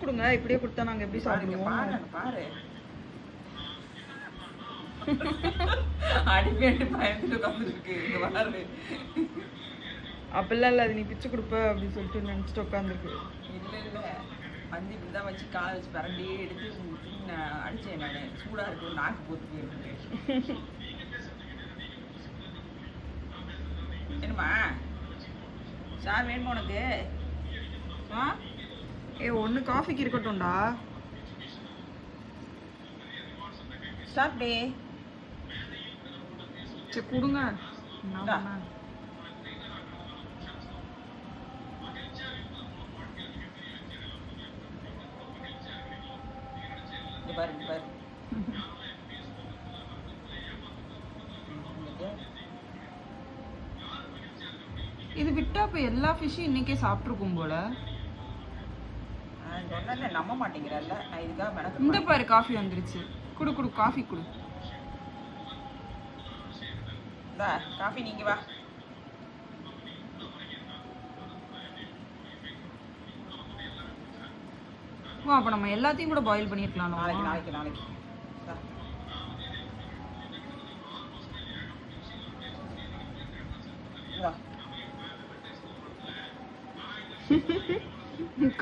கொடுங்க. இப்படியே கொடுத்தா நாங்க எப்படி சாப்பிடுவோம்? பாரு அடிப்பேட்டு பயந்துட்டு உட்காந்துருக்கு. இங்க பாரு. அப்பெல்லாம் இல்லை, அது நீ பிச்சு கொடுப்ப அப்படின்னு சொல்லிட்டு நினச்சிட்டு உட்காந்துருக்கு. இல்லை இல்லை, வந்து இப்படி தான் வச்சு காலை வச்சு பரண்டி எடுத்து அடித்தேன். நான் சூடாக இருக்கு, நாக்கு போட்டு போயிருக்கு. என்னம்மா சார் வேணுமா உனக்கு? ஆ ஒன்று காஃபிக்கு இருக்கட்டும்டா. சாப்பிட்டே. சரி கொடுங்க. பாரு பாரு. இது விட்டா இப்போ எல்லா ஃபிஷ்ஷும் இன்னைக்கே சாப்பிட்ருக்கும் போல. சொன்ன நம்ப மாட்டேங்கிறல்ல. நான் இதுக்காக மேடம் இந்த பாரு காஃபி வந்துருச்சு. குடு குடு காஃபி குடு. காஃபி நீங்க வா. வா அப்போ நம்ம எல்லாத்தையும் கூட பாயில் பண்ணிருக்கலாம். நாளைக்கு நாளைக்கு நாளைக்கு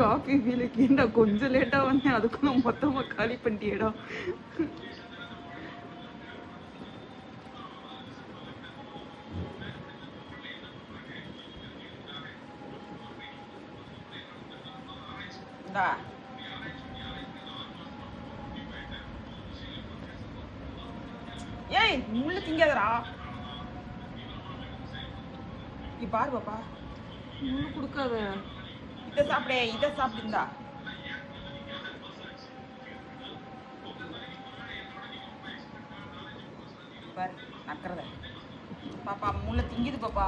காஃபி வீலுக்கு நான் கொஞ்சம் லேட்டா வந்தேன், அதுக்கும் நான் மொத்தமா காலி பண்ணிட்டியடா. ஏய் முள்ள திங்காதடா. நீ பாரு பாப்பா, முள்ளு கொடுக்காத. இதை சாப்பிடு, இதை சாப்பிடுந்தா. பாரு நக்கிறத பாப்பா, முள்ள திங்குது பாப்பா.